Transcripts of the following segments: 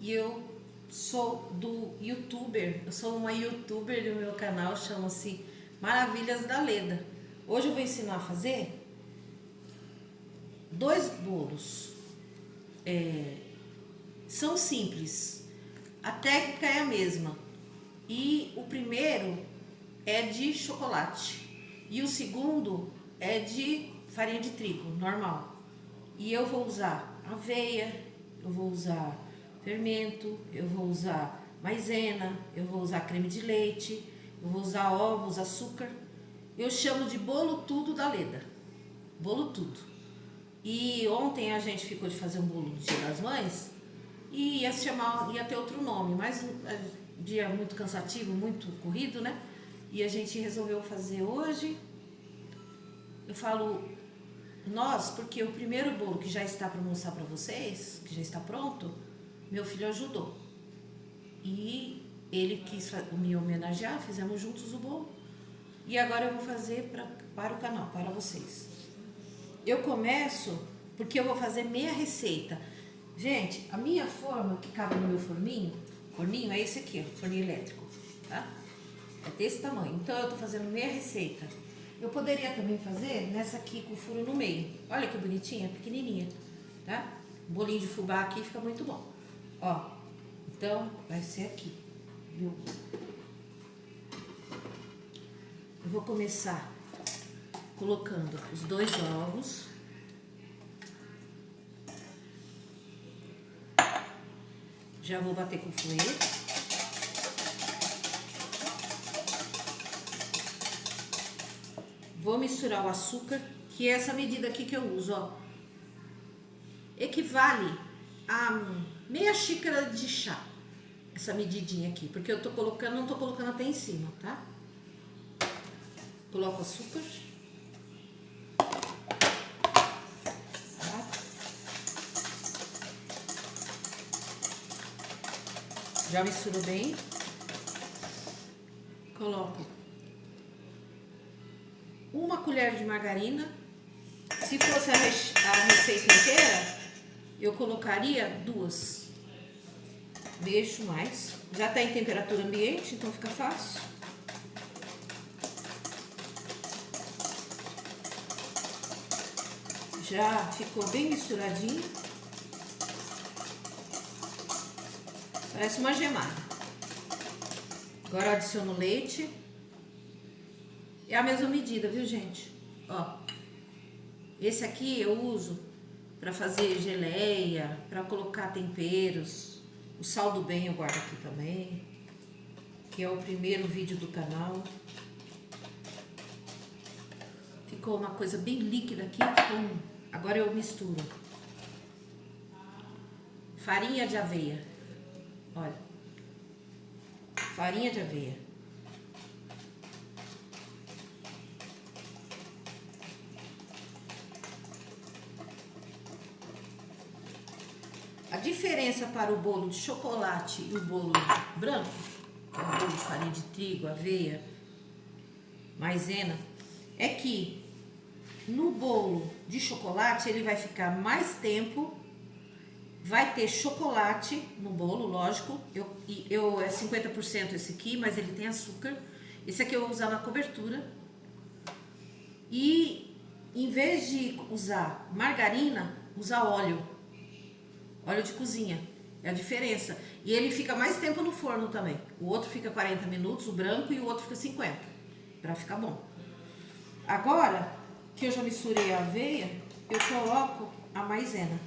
e eu sou do youtuber, eu sou uma youtuber do meu canal, chama-se Maravilhas da Leda. Hoje eu vou ensinar a fazer 2 bolos. São simples, a técnica é a mesma. E o primeiro é de chocolate e o segundo é de farinha de trigo, normal. E eu vou usar aveia, eu vou usar fermento, eu vou usar maisena, eu vou usar creme de leite, eu vou usar ovos, açúcar. Eu chamo de bolo tudo da Leda, bolo tudo. E ontem a gente ficou de fazer um bolo do Dia das Mães e ia ter outro nome, mas dia muito cansativo, muito corrido, né? E a gente resolveu fazer hoje. Eu falo nós, porque o primeiro bolo que já está para mostrar para vocês, que já está pronto, meu filho ajudou. E ele quis me homenagear, fizemos juntos o bolo. E agora eu vou fazer para o canal, para vocês. Eu começo porque eu vou fazer meia receita. Gente, a minha forma que cabe no meu forninho é esse aqui, ó, forninho elétrico, tá? É desse tamanho. Então eu tô fazendo meia receita. Eu poderia também fazer nessa aqui com furo no meio. Olha que bonitinha, pequenininha, tá? Um bolinho de fubá aqui fica muito bom. Ó, então vai ser aqui, viu? Eu vou começar colocando os 2 ovos. Já vou bater com o fouet. Vou misturar o açúcar, que é essa medida aqui que eu uso, ó. Equivale a meia xícara de chá, essa medidinha aqui, porque eu tô colocando, não tô colocando até em cima, tá? Coloco açúcar. Já misturo bem. Coloco 1 colher de margarina. Se fosse a receita inteira, eu colocaria 2. Deixo mais. Já está em temperatura ambiente, então fica fácil. Já ficou bem misturadinho. Parece uma gemada. Agora eu adiciono leite. É a mesma medida, viu, gente? Ó. Esse aqui eu uso para fazer geleia, para colocar temperos. O sal do bem eu guardo aqui também, que é o primeiro vídeo do canal. Ficou uma coisa bem líquida aqui. Agora eu misturo farinha de aveia. Olha, farinha de aveia. A diferença para o bolo de chocolate e o bolo branco, que é o bolo de farinha de trigo, aveia, maisena, é que no bolo de chocolate ele vai ficar mais tempo. Vai ter chocolate no bolo, lógico. É 50% esse aqui, mas ele tem açúcar. Esse aqui eu vou usar na cobertura. E em vez de usar margarina, usar óleo. Óleo de cozinha. É a diferença. E ele fica mais tempo no forno também. O outro fica 40 minutos, o branco, e o outro fica 50. Pra ficar bom. Agora que eu já misturei a aveia, eu coloco a maisena.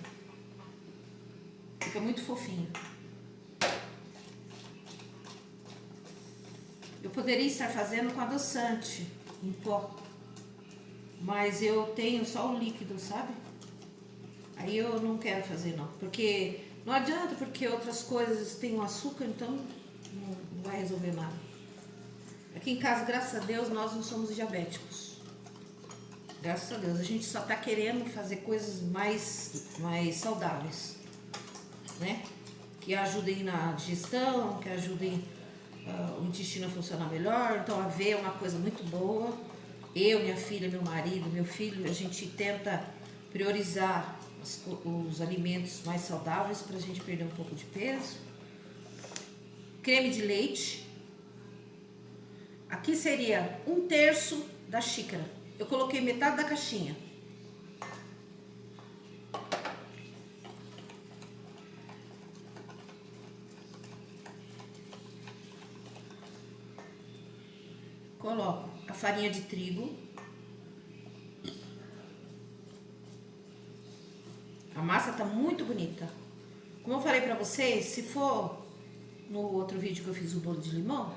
Fica muito fofinho. Eu poderia estar fazendo com adoçante em pó, mas eu tenho só o líquido, sabe? Aí eu não quero fazer não, porque não adianta, porque outras coisas têm o açúcar, então não vai resolver nada. Aqui em casa, graças a Deus, nós não somos diabéticos. Graças a Deus, a gente só tá querendo fazer coisas mais saudáveis, né? Que ajudem na digestão, que ajudem o intestino a funcionar melhor. Então a aveia é uma coisa muito boa. Eu, minha filha, meu marido, meu filho, a gente tenta priorizar os alimentos mais saudáveis para a gente perder um pouco de peso. Creme de leite. Aqui seria 1/3 da xícara. Eu coloquei metade da caixinha. Coloco a farinha de trigo. A massa tá muito bonita. Como eu falei pra vocês, se for no outro vídeo que eu fiz o bolo de limão,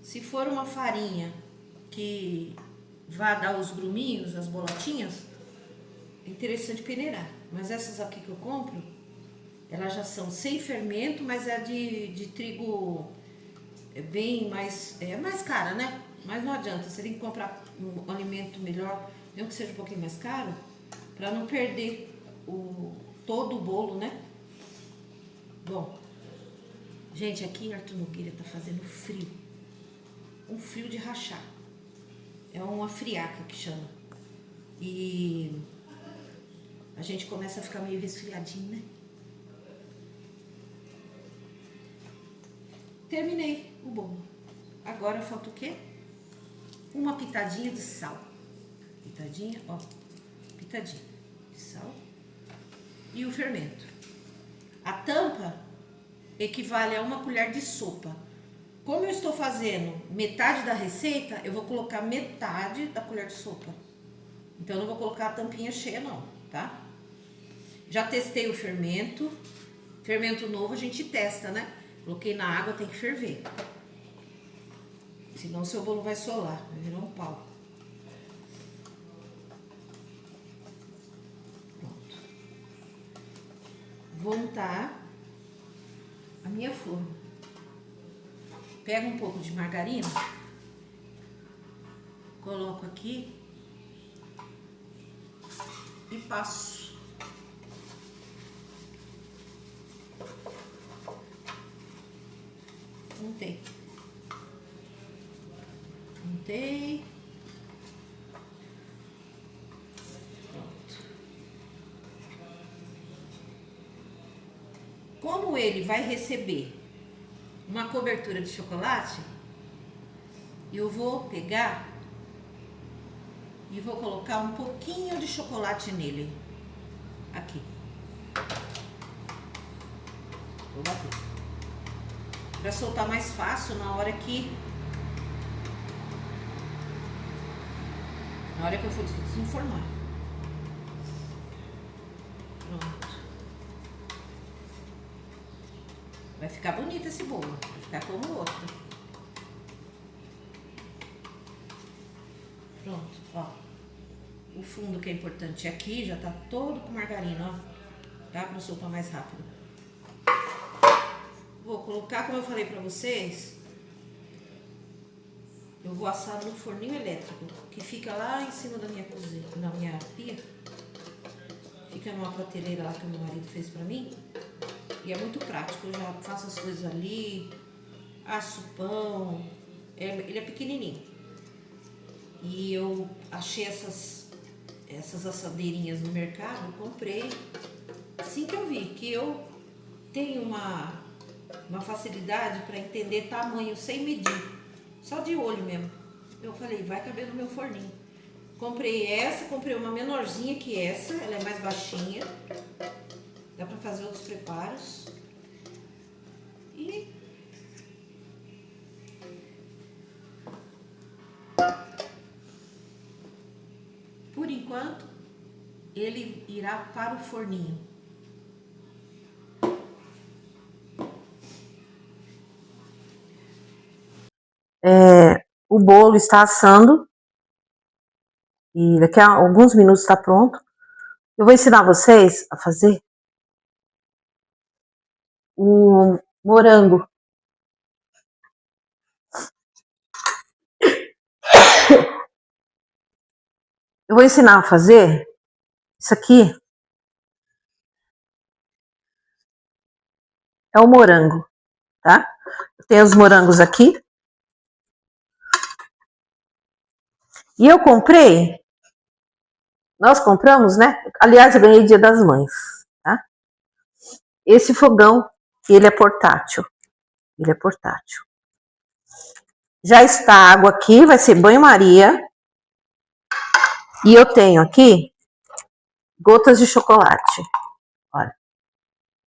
se for uma farinha que vá dar os gruminhos, as bolotinhas, é interessante peneirar. Mas essas aqui que eu compro, elas já são sem fermento, mas é de trigo bem mais, mais cara, né? Mas não adianta, você tem que comprar um alimento melhor, mesmo que seja um pouquinho mais caro, para não perder todo o bolo, né? Bom, gente, aqui em Arthur Nogueira tá fazendo frio. Um frio de rachar. É uma friaca que chama. E a gente começa a ficar meio resfriadinho, né? Terminei o bolo. Agora falta o quê? Uma pitadinha de sal. Pitadinha, ó. Pitadinha de sal. E o fermento. A tampa equivale a 1 colher de sopa. Como eu estou fazendo metade da receita, eu vou colocar metade da colher de sopa. Então, eu não vou colocar a tampinha cheia não, tá? Já testei o fermento. Fermento novo a gente testa, né? Coloquei na água, tem que ferver. Senão seu bolo vai solar, vai virar um pau. Pronto. Vou untar a minha forma. Pego um pouco de margarina, coloco aqui e passo. Untei. Untei. Pronto. Como ele vai receber uma cobertura de chocolate, eu vou pegar e vou colocar um pouquinho de chocolate nele. Aqui. Vou bater. Pra soltar mais fácil na hora que eu for desenformar. Pronto. Vai ficar bonito esse bolo. Vai ficar como o outro. Pronto, ó. O fundo que é importante aqui já tá todo com margarina, ó. Tá? Pra soltar mais rápido. Vou colocar, como eu falei pra vocês, eu vou assar no forninho elétrico, que fica lá em cima da minha cozinha, na minha pia. Fica numa prateleira lá que o meu marido fez pra mim. E é muito prático, eu já faço as coisas ali, asso pão. Ele é pequenininho. E eu achei essas assadeirinhas no mercado, eu comprei. Assim que eu vi que eu tenho uma facilidade para entender tamanho sem medir, só de olho mesmo. Eu falei, vai caber no meu forninho. Comprei essa, comprei uma menorzinha que essa, ela é mais baixinha. Dá para fazer outros preparos. E por enquanto ele irá para o forninho. O bolo está assando e daqui a alguns minutos está pronto. Eu vou ensinar vocês a fazer o morango. Eu vou ensinar a fazer isso aqui. É o morango, tá? Eu tenho os morangos aqui. E eu comprei Nós compramos, né? Aliás, eu ganhei Dia das Mães, tá? Esse fogão, ele é portátil. Ele é portátil. Já está a água aqui, vai ser banho-maria. E eu tenho aqui gotas de chocolate. Olha,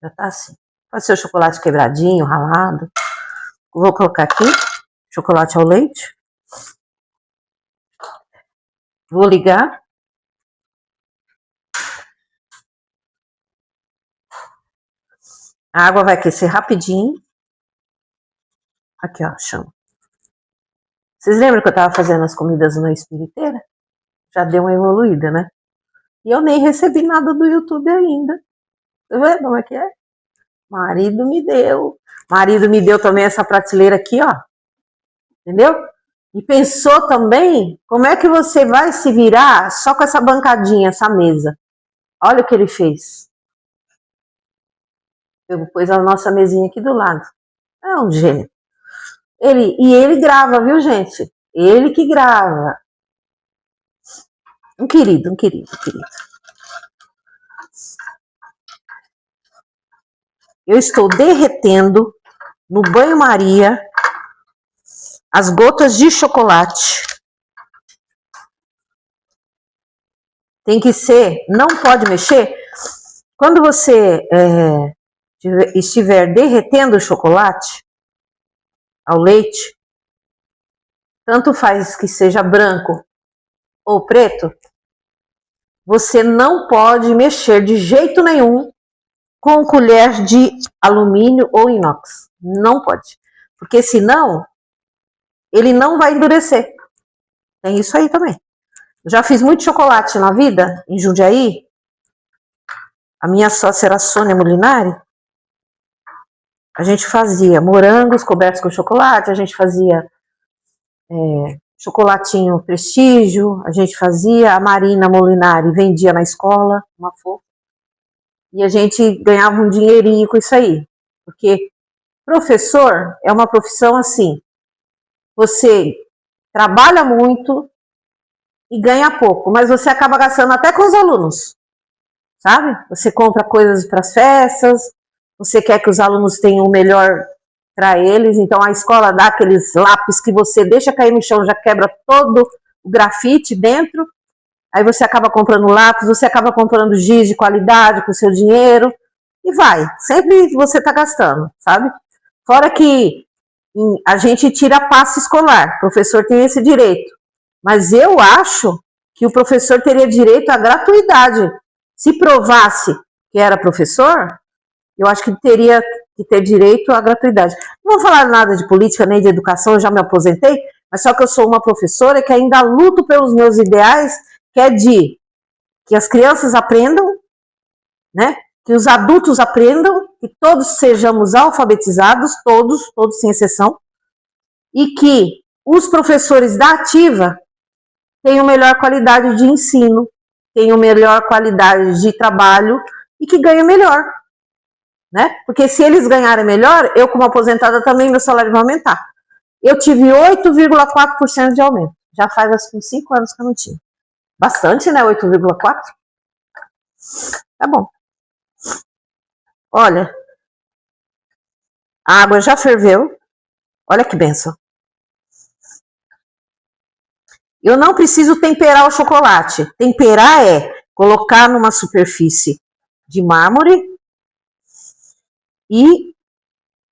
já tá assim. Pode ser o chocolate quebradinho, ralado. Vou colocar aqui, chocolate ao leite. Vou ligar. A água vai aquecer rapidinho. Aqui, ó, chama. Vocês lembram que eu tava fazendo as comidas no espiriteira? Já deu uma evoluída, né? E eu nem recebi nada do YouTube ainda. Tá vendo como é que é? Marido me deu. Marido me deu também essa prateleira aqui, ó. Entendeu? E pensou também como é que você vai se virar só com essa bancadinha, essa mesa. Olha o que ele fez. Eu pus a nossa mesinha aqui do lado. É um gênio. Ele grava, viu, gente? Ele que grava. Um querido, um querido, um querido. Eu estou derretendo no banho-maria as gotas de chocolate. Tem que ser, não pode mexer. Quando você estiver derretendo o chocolate ao leite, tanto faz que seja branco ou preto, você não pode mexer de jeito nenhum com colher de alumínio ou inox. Não pode. Porque senão, ele não vai endurecer. Tem isso aí também. Já fiz muito chocolate na vida, em Jundiaí. A minha sócia era a Sônia Molinari. A gente fazia morangos cobertos com chocolate, a gente fazia chocolatinho Prestígio, a gente fazia, a Marina Molinari vendia na escola, uma fofa. E a gente ganhava um dinheirinho com isso aí. Porque professor é uma profissão assim, você trabalha muito e ganha pouco, mas você acaba gastando até com os alunos, sabe? Você compra coisas para as festas, você quer que os alunos tenham o melhor para eles, então a escola dá aqueles lápis que você deixa cair no chão, já quebra todo o grafite dentro, aí você acaba comprando lápis, você acaba comprando giz de qualidade com o seu dinheiro, e vai, sempre você está gastando, sabe? Fora que a gente tira passe escolar, o professor tem esse direito, mas eu acho que o professor teria direito à gratuidade. Se provasse que era professor, eu acho que teria que ter direito à gratuidade. Não vou falar nada de política nem de educação, eu já me aposentei, mas só que eu sou uma professora que ainda luto pelos meus ideais, que é de que as crianças aprendam, né? Que os adultos aprendam, que todos sejamos alfabetizados, todos sem exceção, e que os professores da ativa tenham melhor qualidade de ensino, tenham melhor qualidade de trabalho e que ganhem melhor, né? Porque se eles ganharem melhor, eu como aposentada também, meu salário vai aumentar. Eu tive 8,4% de aumento. Já faz acho que uns 5 anos que eu não tinha. Bastante, né? 8,4%. Tá bom. Olha, a água já ferveu. Olha que benção. Eu não preciso temperar o chocolate. Temperar é colocar numa superfície de mármore e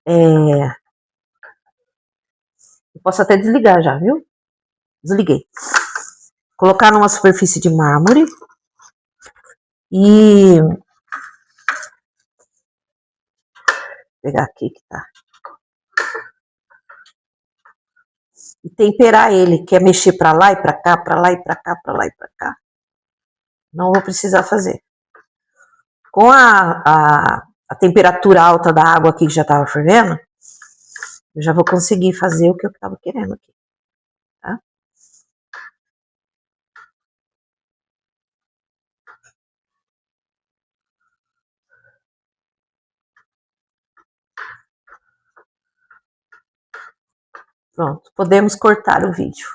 eu posso até desligar já, viu? Desliguei. Colocar numa superfície de mármore e pegar aqui que tá. E temperar ele, que é mexer para lá e para cá, para lá e para cá, para lá e para cá. Não vou precisar fazer. Com a temperatura alta da água aqui que já estava fervendo, eu já vou conseguir fazer o que eu estava querendo aqui, tá? Pronto, podemos cortar o vídeo.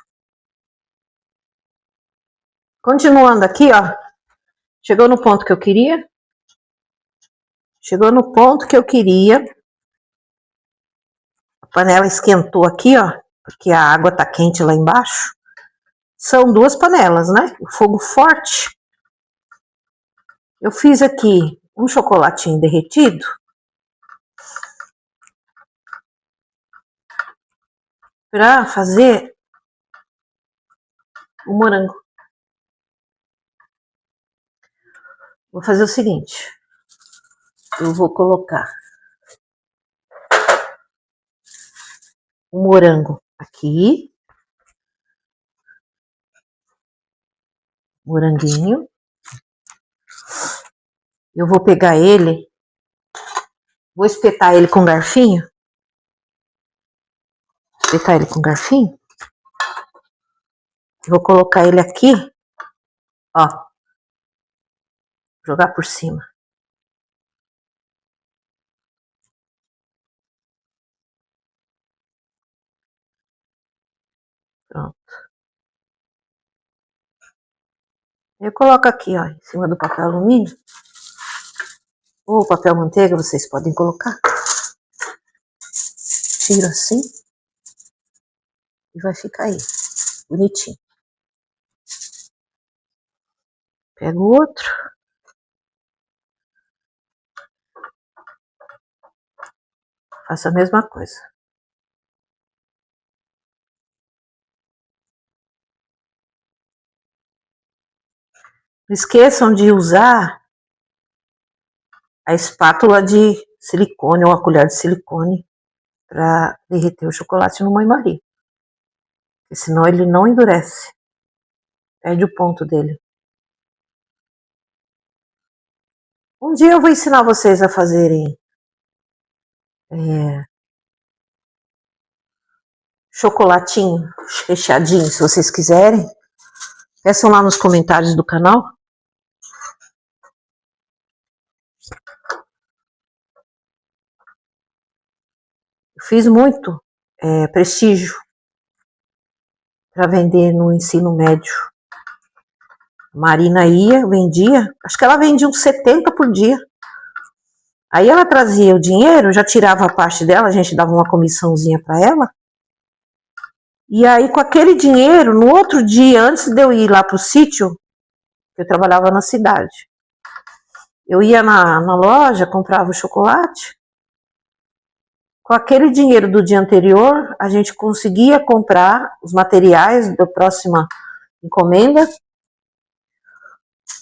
Continuando aqui, ó, Chegou no ponto que eu queria? Chegou no ponto que eu queria. A panela esquentou aqui, ó, porque a água tá quente lá embaixo. São 2 panelas, né? O fogo forte. Eu fiz aqui um chocolatinho derretido. Para fazer o morango. Vou fazer o seguinte. Eu vou colocar o morango aqui. Moranguinho. Eu vou pegar ele. Vou espetar ele com garfinho. Espetar ele com garfinho. Vou colocar ele aqui. Ó. Jogar por cima. Pronto. Eu coloco aqui, ó, em cima do papel alumínio. Ou papel manteiga, vocês podem colocar. Tiro assim. E vai ficar aí. Bonitinho. Pego o outro. Faço a mesma coisa. Não esqueçam de usar a espátula de silicone ou a colher de silicone para derreter o chocolate no banho-maria. Porque senão ele não endurece. Perde o ponto dele. Um dia eu vou ensinar vocês a fazerem chocolatinho recheadinho, se vocês quiserem. Peçam lá nos comentários do canal. Eu fiz muito prestígio para vender no ensino médio. A Marina ia, vendia. Acho que ela vendia uns 70 por dia. Aí ela trazia o dinheiro, já tirava a parte dela, a gente dava uma comissãozinha para ela. E aí, com aquele dinheiro, no outro dia, antes de eu ir lá pro sítio, eu trabalhava na cidade, eu ia na loja, comprava o chocolate. Com aquele dinheiro do dia anterior, a gente conseguia comprar os materiais da próxima encomenda.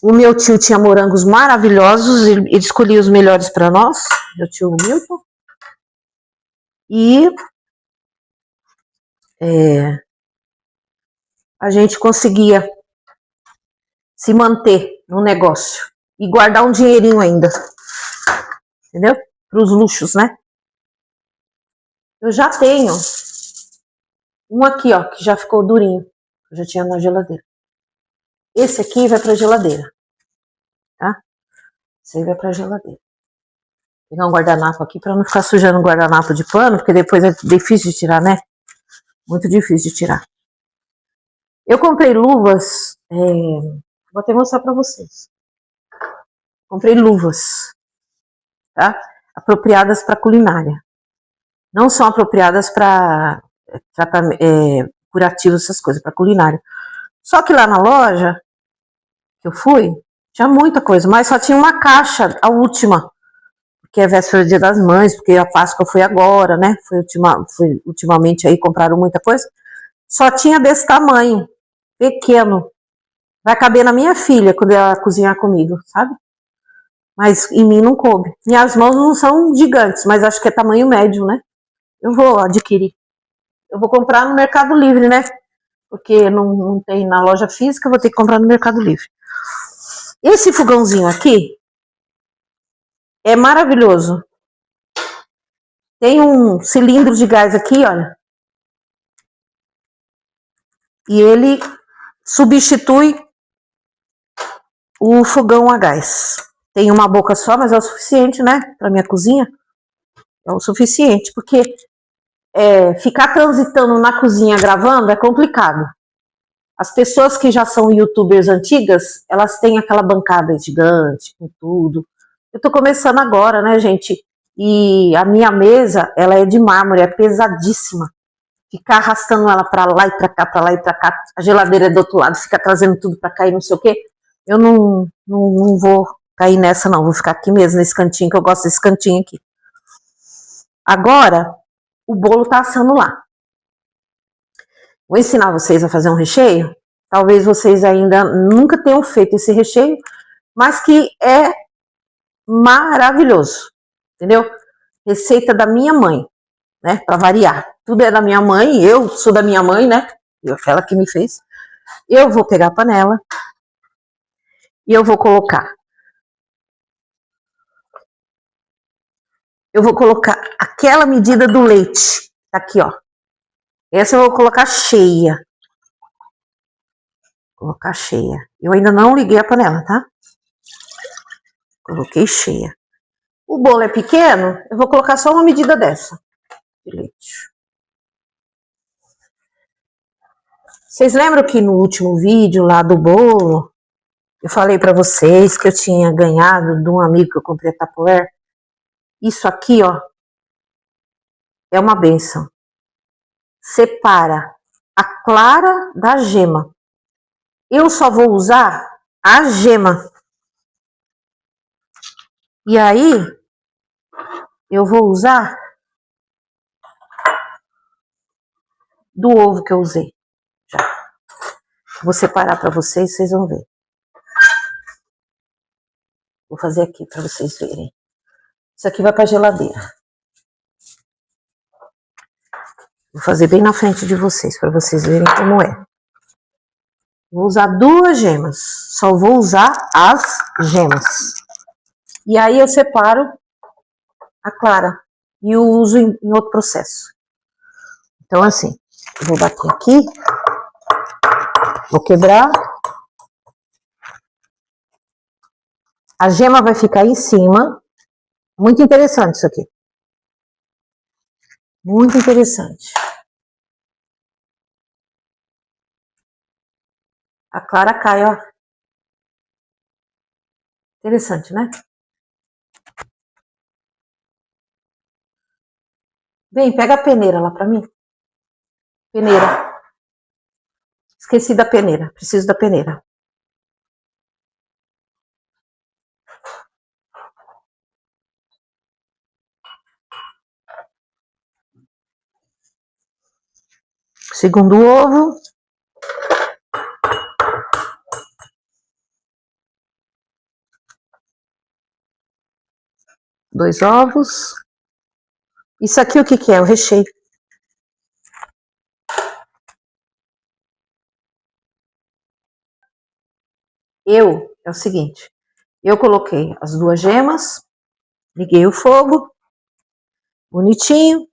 O meu tio tinha morangos maravilhosos, ele escolhia os melhores para nós, meu tio Milton. E a gente conseguia se manter no negócio e guardar um dinheirinho ainda, entendeu? Para os luxos, né? Eu já tenho um aqui, ó, que já ficou durinho, eu já tinha na geladeira. Esse aqui vai para a geladeira, tá? Esse aí vai para a geladeira. Vou pegar um guardanapo aqui para não ficar sujando um guardanapo de pano, porque depois é difícil de tirar, né? Muito difícil de tirar. Eu comprei luvas, vou até mostrar para vocês. Comprei luvas, tá? Apropriadas para culinária. Não são apropriadas para curativos, essas coisas, para culinária. Só que lá na loja que eu fui, tinha muita coisa, mas só tinha uma caixa, a última, porque é véspera do Dia das Mães, porque a Páscoa foi agora, né? Foi ultimamente aí, compraram muita coisa. Só tinha desse tamanho, pequeno. Vai caber na minha filha quando ela cozinhar comigo, sabe? Mas em mim não coube. Minhas mãos não são gigantes, mas acho que é tamanho médio, né? Eu vou adquirir. Eu vou comprar no Mercado Livre, né? Porque não tem na loja física, eu vou ter que comprar no Mercado Livre. Esse fogãozinho aqui é maravilhoso. Tem um cilindro de gás aqui, olha. E ele substitui o fogão a gás. Tem uma boca só, mas é o suficiente, né? Para minha cozinha. É o suficiente, porque ficar transitando na cozinha gravando é complicado. As pessoas que já são youtubers antigas, elas têm aquela bancada gigante, com tudo. Eu tô começando agora, né, gente? E a minha mesa, ela é de mármore, é pesadíssima. Ficar arrastando ela pra lá e pra cá, pra lá e pra cá. A geladeira é do outro lado, fica trazendo tudo pra cá e não sei o quê. Eu não vou cair nessa, não. Vou ficar aqui mesmo, nesse cantinho, que eu gosto desse cantinho aqui. Agora, o bolo tá assando lá. Vou ensinar vocês a fazer um recheio. Talvez vocês ainda nunca tenham feito esse recheio, mas que é maravilhoso, entendeu? Receita da minha mãe, né? Para variar. Tudo é da minha mãe, eu sou da minha mãe, né? Ela que me fez. Eu vou pegar a panela e eu vou colocar. Eu vou colocar aquela medida do leite. Tá aqui, ó. Essa eu vou colocar cheia. Colocar cheia. Eu ainda não liguei a panela, tá? Coloquei cheia. O bolo é pequeno, eu vou colocar só uma medida dessa de leite. Vocês lembram que no último vídeo lá do bolo, eu falei pra vocês que eu tinha ganhado de um amigo que eu comprei a Tupperware? Isso aqui, ó, é uma bênção. Separa a clara da gema. Eu só vou usar a gema. E aí, eu vou usar do ovo que eu usei. Já. Vou separar para vocês, vocês vão ver. Vou fazer aqui para vocês verem. Isso aqui vai para a geladeira. Vou fazer bem na frente de vocês, para vocês verem como é. Vou usar 2 gemas. Só vou usar as gemas. E aí eu separo a clara. E eu uso em outro processo. Então assim, eu vou bater aqui. Vou quebrar. A gema vai ficar em cima. Muito interessante isso aqui. Muito interessante. A clara cai, ó. Interessante, né? Vem, pega a peneira lá pra mim. Peneira. Esqueci da peneira. Preciso da peneira. Segundo ovo. Dois ovos. Isso aqui o que que é? O recheio. É o seguinte. Eu coloquei as 2 gemas. Liguei o fogo. Bonitinho.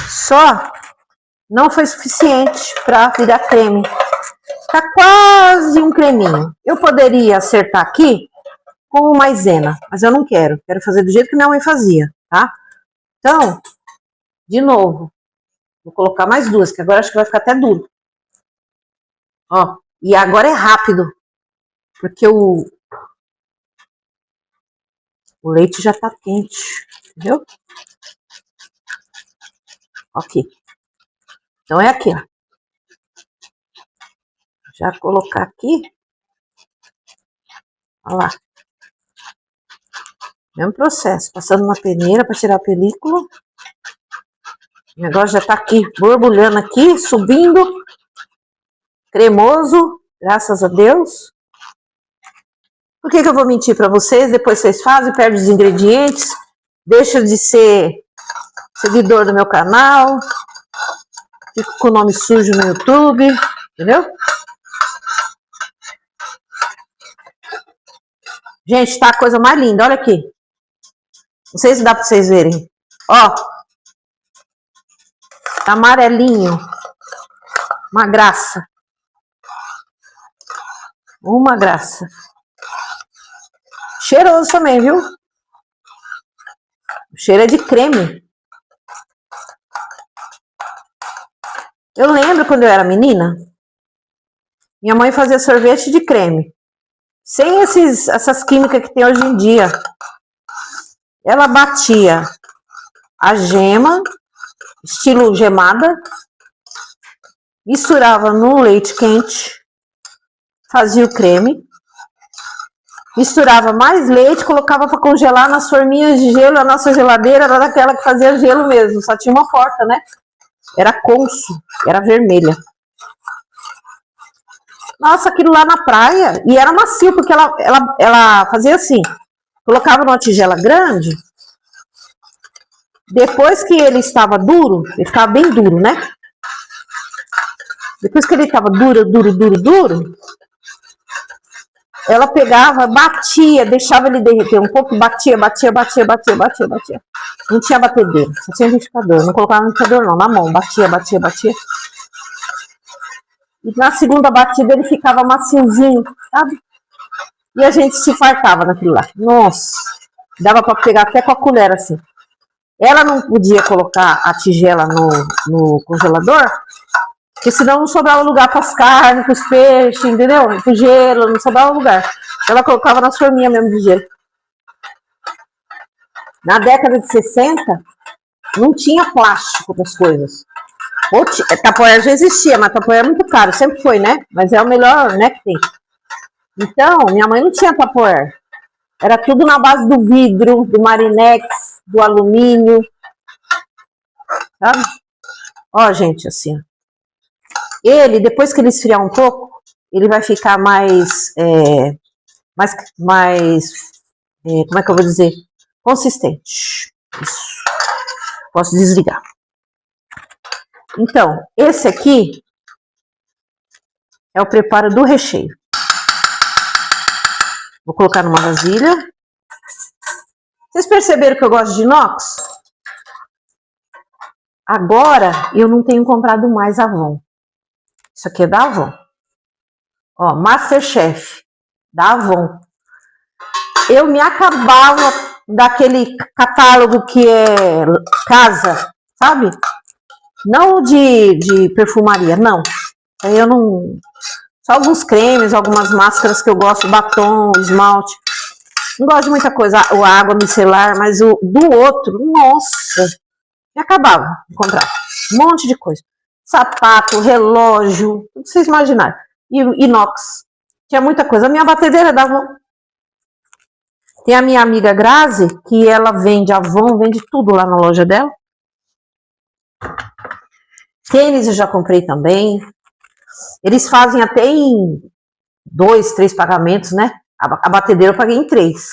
Só não foi suficiente para virar creme. Tá quase um creminho. Eu poderia acertar aqui com maisena, mas eu não quero. Quero fazer do jeito que minha mãe fazia, tá? Então, de novo, vou colocar mais 2, que agora acho que vai ficar até duro. Ó, e agora é rápido, porque o leite já tá quente, entendeu? Ok. Então é aqui, ó. Já colocar aqui. Olha lá. Mesmo processo, passando na peneira para tirar a película. O negócio já tá aqui, borbulhando aqui, subindo. Cremoso, graças a Deus. Por que eu vou mentir para vocês? Depois vocês fazem, perdem os ingredientes, deixa de ser seguidor do meu canal, fico com o nome sujo no YouTube, entendeu? Gente, tá a coisa mais linda, olha aqui. Não sei se dá para vocês verem. Ó, tá amarelinho. Uma graça. Uma graça. Cheiroso também, viu? O cheiro é de creme. Eu lembro quando eu era menina, Minha mãe fazia sorvete de creme. Sem essas químicas que tem hoje em dia. Ela batia a gema, estilo gemada, misturava no leite quente, fazia o creme, misturava mais leite, colocava para congelar nas forminhas de gelo. A nossa geladeira era daquela que fazia gelo mesmo, só tinha uma porta, né? Era Consul, era vermelha. Nossa, aquilo lá na praia, e era macio, porque ela fazia assim, colocava numa tigela grande, depois que ele estava duro, ele ficava bem duro, né? Depois que ele estava duro, ela pegava, batia, deixava ele derreter um pouco, batia. Não tinha batedeira, só tinha liquidificador. Não colocava no liquidificador não, na mão, batia. E na segunda batida ele ficava maciozinho, sabe? E a gente se fartava naquilo lá. Nossa, dava para pegar até com a colher assim. Ela não podia colocar a tigela no congelador, porque senão não sobrava lugar para as carnes, para os peixes, entendeu? Para o gelo, não sobrava lugar. Ela colocava nas forminhas mesmo de gelo. Na década de 60, não tinha plástico para as coisas. Tupperware já existia, mas Tupperware é muito caro, sempre foi, né? Mas é o melhor, né, que tem. Então, minha mãe não tinha Tupperware. Era tudo na base do vidro, do Marinex, do alumínio. Sabe? Ó, gente, assim. Ele, depois que ele esfriar um pouco, ele vai ficar mais como é que eu vou dizer? Consistente. Isso. Posso desligar. Então, esse aqui é o preparo do recheio. Vou colocar numa vasilha. Vocês perceberam que eu gosto de inox? Agora eu não tenho comprado mais Avon. Isso aqui é da Avon. Ó, Masterchef, da Avon. Eu me acabava daquele catálogo que é casa, sabe? Não de perfumaria, não. Aí eu não... Só alguns cremes, algumas máscaras que eu gosto, batom, esmalte. Não gosto de muita coisa, a água micelar, mas do outro, nossa, me acabava de comprar. Um monte de coisa. Sapato, relógio, tudo que vocês imaginarem. E inox. Tinha muita coisa. A minha batedeira dava... Tem a minha amiga Grazi, que ela vende Avon, vende tudo lá na loja dela. Tênis eu já comprei também. Eles fazem até em 2, 3 pagamentos, né? A batedeira eu paguei em 3.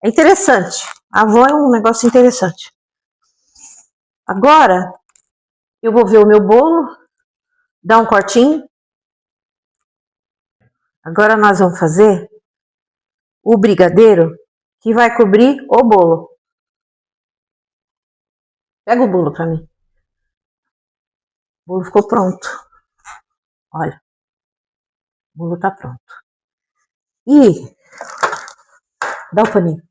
É interessante. A Avon é um negócio interessante. Agora, eu vou ver o meu bolo, dar um cortinho. Agora nós vamos fazer o brigadeiro que vai cobrir o bolo. Pega o bolo pra mim. O bolo ficou pronto. Olha. O bolo tá pronto. E dá o paninho.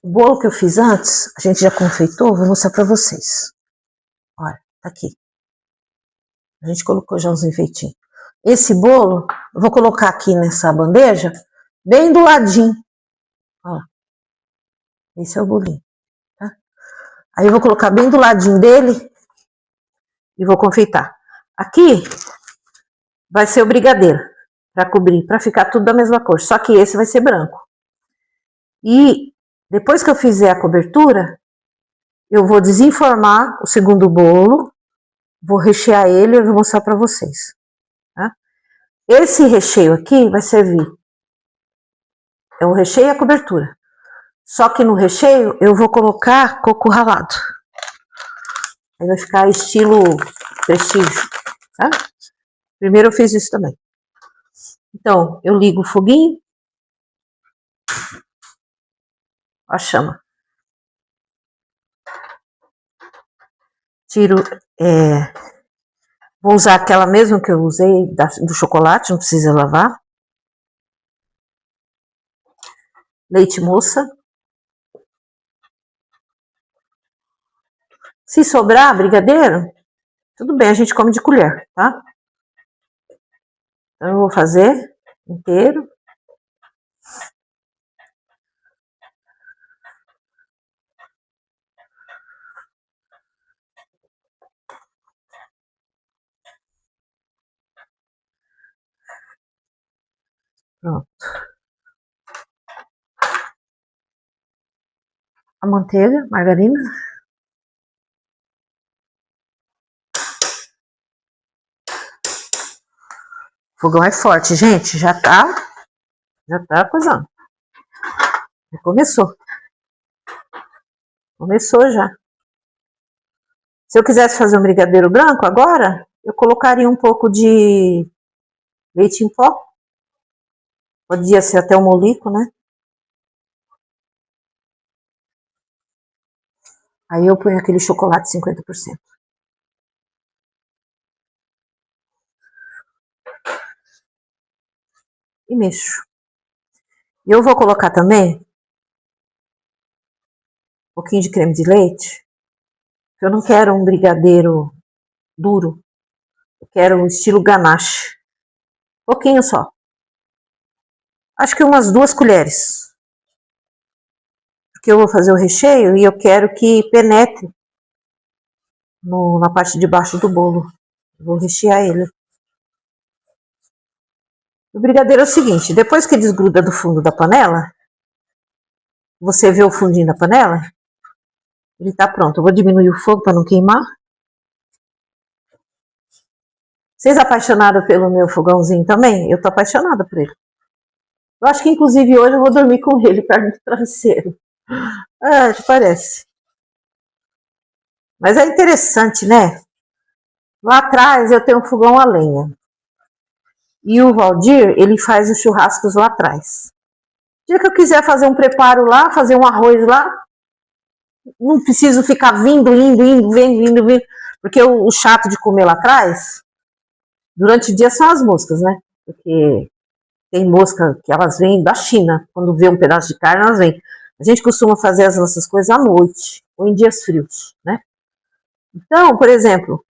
O bolo que eu fiz antes, a gente já confeitou, vou mostrar pra vocês. Olha, tá aqui. A gente colocou já uns enfeitinhos. Esse bolo, eu vou colocar aqui nessa bandeja, bem do ladinho. Olha. Esse é o bolinho, tá? Aí eu vou colocar bem do ladinho dele e vou confeitar. Aqui vai ser o brigadeiro, para cobrir, para ficar tudo da mesma cor. Só que esse vai ser branco. E depois que eu fizer a cobertura, eu vou desenformar o segundo bolo, vou rechear ele e vou mostrar para vocês. Tá? Esse recheio aqui vai servir. É o recheio e a cobertura. Só que no recheio eu vou colocar coco ralado. Aí vai ficar estilo prestígio, tá? Primeiro eu fiz isso também. Então, eu ligo o foguinho. A chama. Tiro, vou usar aquela mesma que eu usei do chocolate, não precisa lavar. Leite moça. Se sobrar brigadeiro, tudo bem, a gente come de colher, tá? Então eu vou fazer inteiro. Pronto. A manteiga, margarina. O fogão é forte, gente. Já tá coisando. Já começou. Começou já. Se eu quisesse fazer um brigadeiro branco agora, eu colocaria um pouco de leite em pó. Podia ser até um molico, né? Aí eu ponho aquele chocolate 50%. E mexo. E eu vou colocar também um pouquinho de creme de leite. Eu não quero um brigadeiro duro. Eu quero um estilo ganache. Pouquinho só. Acho que umas 2 colheres. Porque eu vou fazer o recheio e eu quero que penetre na parte de baixo do bolo. Eu vou rechear ele. O brigadeiro é o seguinte, depois que desgruda do fundo da panela, você vê o fundinho da panela, ele tá pronto. Eu vou diminuir o fogo para não queimar. Vocês apaixonados pelo meu fogãozinho também? Eu tô apaixonada por ele. Eu acho que inclusive hoje eu vou dormir com ele perto do travesseiro. Ah, te parece. Mas é interessante, né? Lá atrás eu tenho um fogão a lenha. E o Valdir, ele faz os churrascos lá atrás. Se que eu quiser fazer um preparo lá, fazer um arroz lá, não preciso ficar vindo, vindo. Porque o chato de comer lá atrás, durante o dia são as moscas, né? Porque tem mosca que elas vêm da China. Quando vê um pedaço de carne, elas vêm. A gente costuma fazer as nossas coisas à noite, ou em dias frios, né? Então, por exemplo,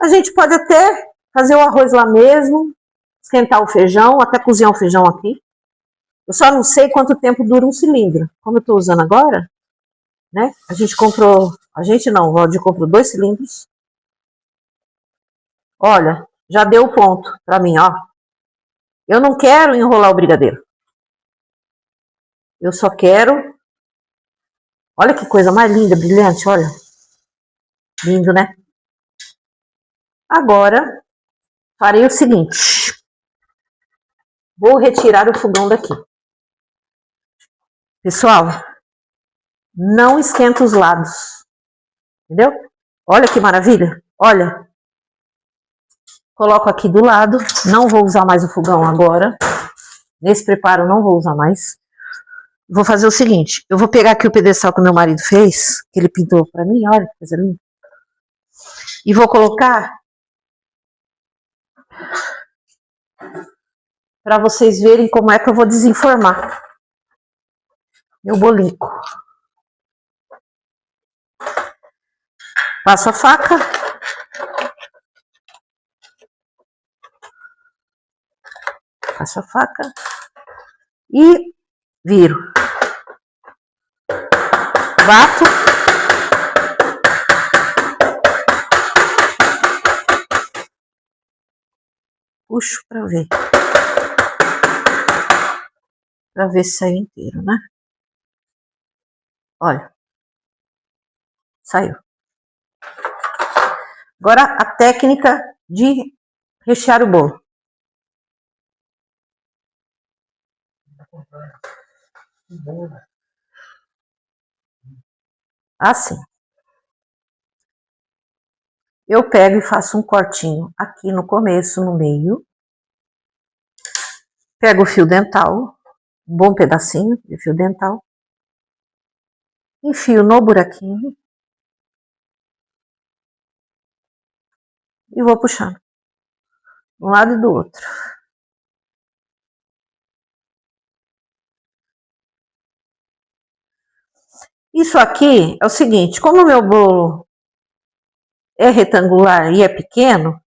a gente pode até fazer o arroz lá mesmo, esquentar o feijão, até cozinhar o feijão aqui. Eu só não sei quanto tempo dura um cilindro. Como eu estou usando agora, né? A gente comprou, a gente não, o Valdir comprou 2 cilindros. Olha, já deu o ponto para mim, ó. Eu não quero enrolar o brigadeiro. Eu só quero. Olha que coisa mais linda, brilhante, olha. Lindo, né? Agora, farei o seguinte. Vou retirar o fogão daqui. Pessoal, não esquenta os lados. Entendeu? Olha que maravilha. Olha. Coloco aqui do lado. Não vou usar mais o fogão agora. Nesse preparo não vou usar mais. Vou fazer o seguinte. Eu vou pegar aqui o pedestal que meu marido fez. Que ele pintou pra mim. Olha que coisa linda. E vou colocar para vocês verem como é que eu vou desenformar meu bolinho. Passo a faca. Passo a faca. E viro. Bato. Puxo para ver. Para ver se saiu inteiro, né? Olha. Saiu. Agora a técnica de rechear o bolo. Assim. Eu pego e faço um cortinho aqui no começo, no meio. Pego o fio dental, um bom pedacinho de fio dental. Enfio no buraquinho. E vou puxando. De um lado e do outro. Isso aqui é o seguinte, como o meu bolo é retangular e é pequeno,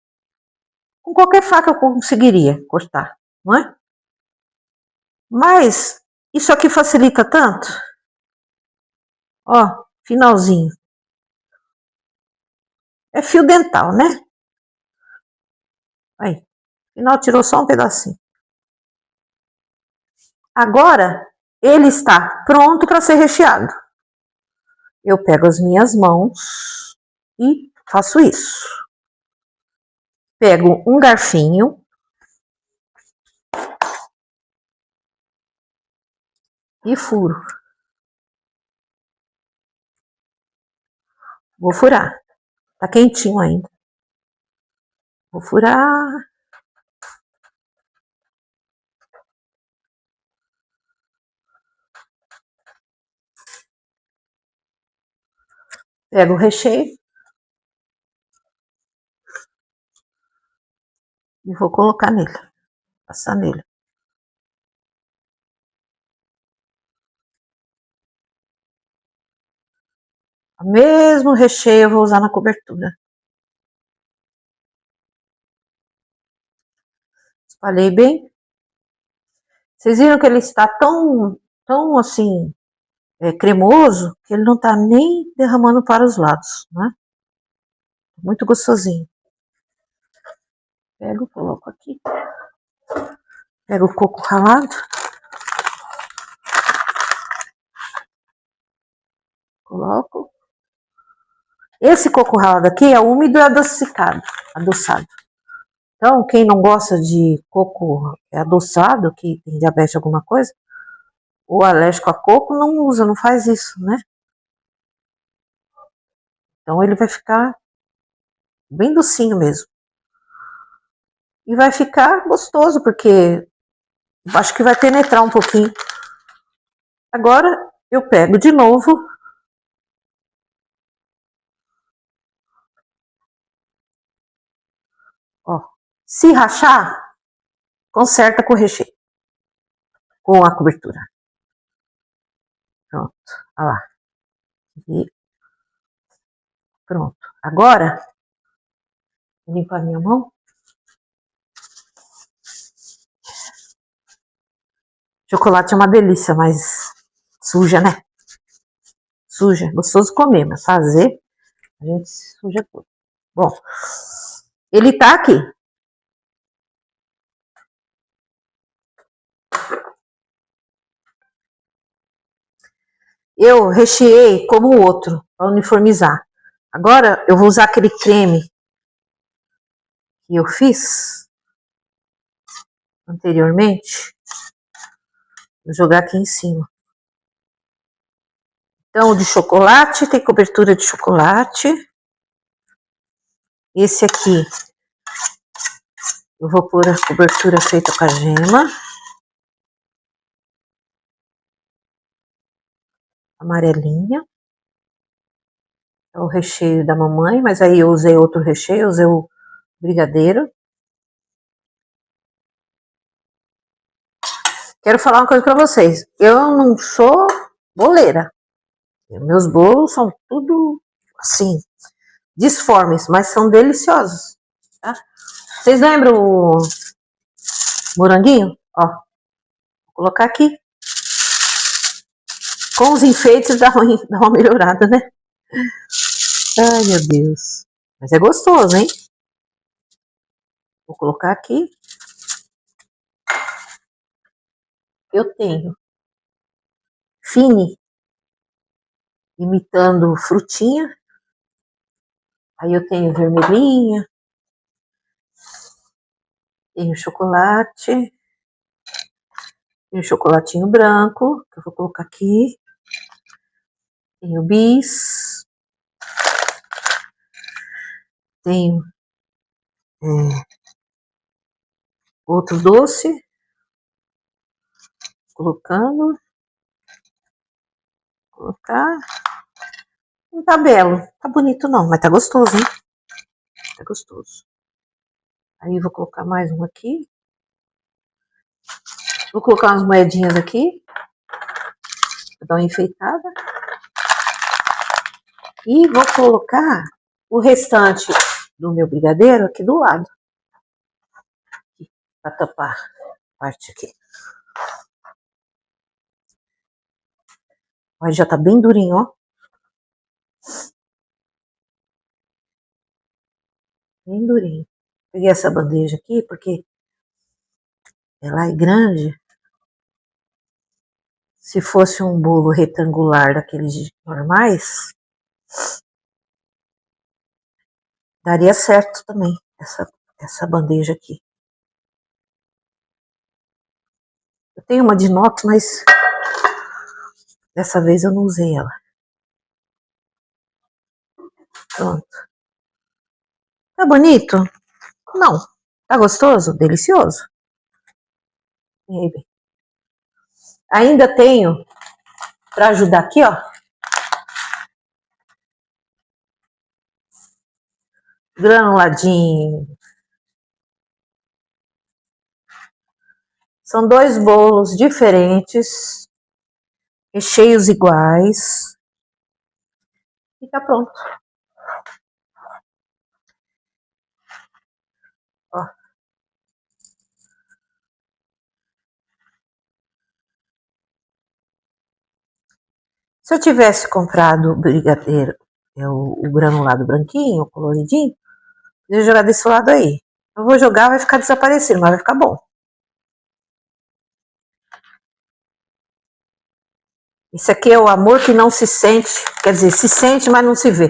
com qualquer faca eu conseguiria cortar, não é? Mas isso aqui facilita tanto. Ó, finalzinho. É fio dental, né? Aí, final tirou só um pedacinho. Agora, ele está pronto para ser recheado. Eu pego as minhas mãos e faço isso. Pego um garfinho e furo. Vou furar. Tá quentinho ainda. Vou furar. Pego o recheio e vou colocar nele. Passar nele. O mesmo recheio eu vou usar na cobertura. Espalhei bem. Vocês viram que ele está tão assim, cremoso, que ele não está nem derramando para os lados, né? Muito gostosinho. Pego, coloco aqui. Pego o coco ralado. Coloco. Esse coco ralado aqui é úmido e adoçado. Então, quem não gosta de coco adoçado, que tem diabetes alguma coisa, ou alérgico a coco, não usa, não faz isso, né? Então ele vai ficar bem docinho mesmo. E vai ficar gostoso, porque acho que vai penetrar um pouquinho. Agora eu pego de novo. Ó, se rachar, conserta com o recheio. Com a cobertura. Pronto, olha lá. E pronto. Agora, vou limpar minha mão. Chocolate é uma delícia, mas suja, né? Suja, gostoso comer, mas fazer, a gente suja tudo. Bom, ele tá aqui. Eu recheei como o outro, para uniformizar. Agora eu vou usar aquele creme que eu fiz anteriormente. Vou jogar aqui em cima. Então, o de chocolate, tem cobertura de chocolate. Esse aqui, eu vou pôr a cobertura feita com a gema. Amarelinha. É o recheio da mamãe, mas aí eu usei outro recheio, eu usei o brigadeiro. Quero falar uma coisa para vocês. Eu não sou boleira. Meus bolos são tudo assim, disformes, mas são deliciosos. Tá? Vocês lembram o moranguinho? Ó, vou colocar aqui. Com os enfeites dá uma melhorada, né? Ai, meu Deus. Mas é gostoso, hein? Vou colocar aqui. Eu tenho Fini imitando frutinha. Aí eu tenho vermelhinha. Tenho chocolate. Tenho chocolatinho branco, que eu vou colocar aqui. Tenho bis. Tenho outro doce. Colocando. Colocar. Não tá belo. Tá bonito não, mas tá gostoso, hein? Tá gostoso. Aí vou colocar mais um aqui. Vou colocar umas moedinhas aqui. Vou dar uma enfeitada. E vou colocar o restante do meu brigadeiro aqui do lado. Para tapar a parte aqui. Olha, já tá bem durinho, ó. Bem durinho. Peguei essa bandeja aqui porque ela é grande. Se fosse um bolo retangular daqueles normais, daria certo também essa bandeja aqui. Eu tenho uma de inox, mas dessa vez eu não usei ela. Pronto. Tá bonito? Não. Tá gostoso? Delicioso. E aí, bem. Ainda tenho, para ajudar aqui, ó, granuladinho. São 2 bolos diferentes, recheios iguais. E tá pronto. Ó. Se eu tivesse comprado o brigadeiro, o granulado branquinho, coloridinho, eu ia jogar desse lado aí. Eu vou jogar, vai ficar desaparecido, mas vai ficar bom. Esse aqui é o amor que não se sente, quer dizer, se sente, mas não se vê.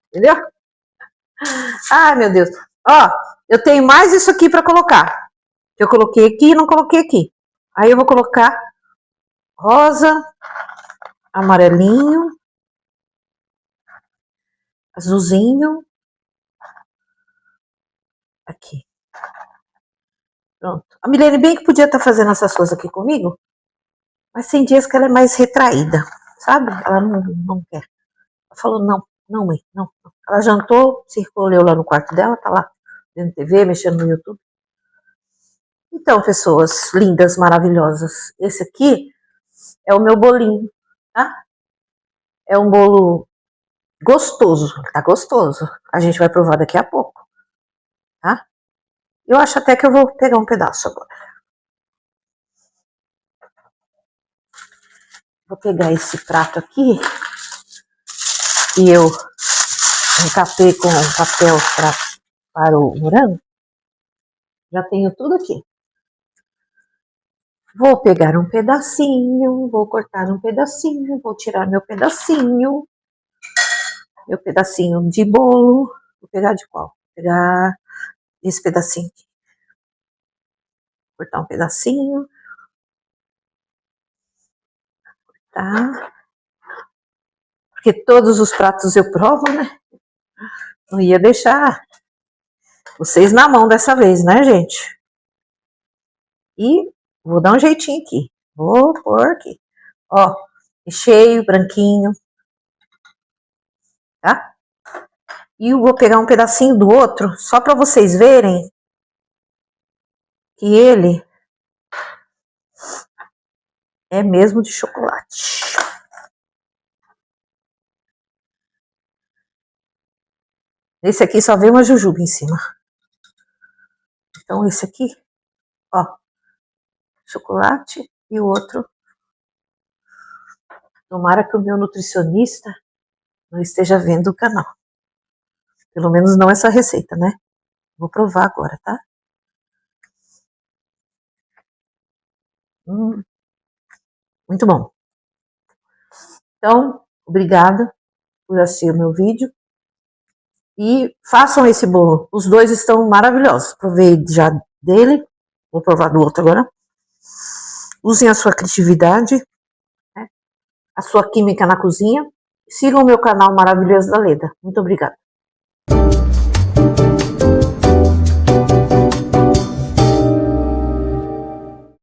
Entendeu? Ai, meu Deus. Ó, eu tenho mais isso aqui para colocar. Eu coloquei aqui e não coloquei aqui. Aí eu vou colocar rosa, amarelinho, azulzinho. Aqui. Pronto. A Milene bem que podia estar fazendo essas coisas aqui comigo, mas tem dias que ela é mais retraída, sabe? Ela não quer. Ela falou, não, mãe, não. Ela jantou, se recolheu lá no quarto dela, tá lá vendo TV, mexendo no YouTube. Então, pessoas lindas, maravilhosas, esse aqui é o meu bolinho, tá? É um bolo gostoso, tá gostoso. A gente vai provar daqui a pouco, tá? Eu acho até que eu vou pegar um pedaço agora. Vou pegar esse prato aqui que eu encapei com papel para o morango. Já tenho tudo aqui. Vou pegar um pedacinho, vou cortar um pedacinho, vou tirar meu pedacinho de bolo. Vou pegar de qual? Vou pegar esse pedacinho aqui. Cortar um pedacinho. Tá? Porque todos os pratos eu provo, né? Não ia deixar vocês na mão dessa vez, né, gente? E vou dar um jeitinho aqui. Vou pôr aqui. Ó, recheio, branquinho. Tá? E eu vou pegar um pedacinho do outro, só para vocês verem que ele é mesmo de chocolate. Esse aqui só vem uma jujuba em cima. Então esse aqui, ó, chocolate e o outro. Tomara que o meu nutricionista não esteja vendo o canal. Pelo menos não essa receita, né? Vou provar agora, tá? Muito bom. Então, obrigada por assistir o meu vídeo. E façam esse bolo. Os dois estão maravilhosos. Provei já dele. Vou provar do outro agora. Usem a sua criatividade, né? A sua química na cozinha. Sigam o meu canal Maravilhoso da Leda. Muito obrigada.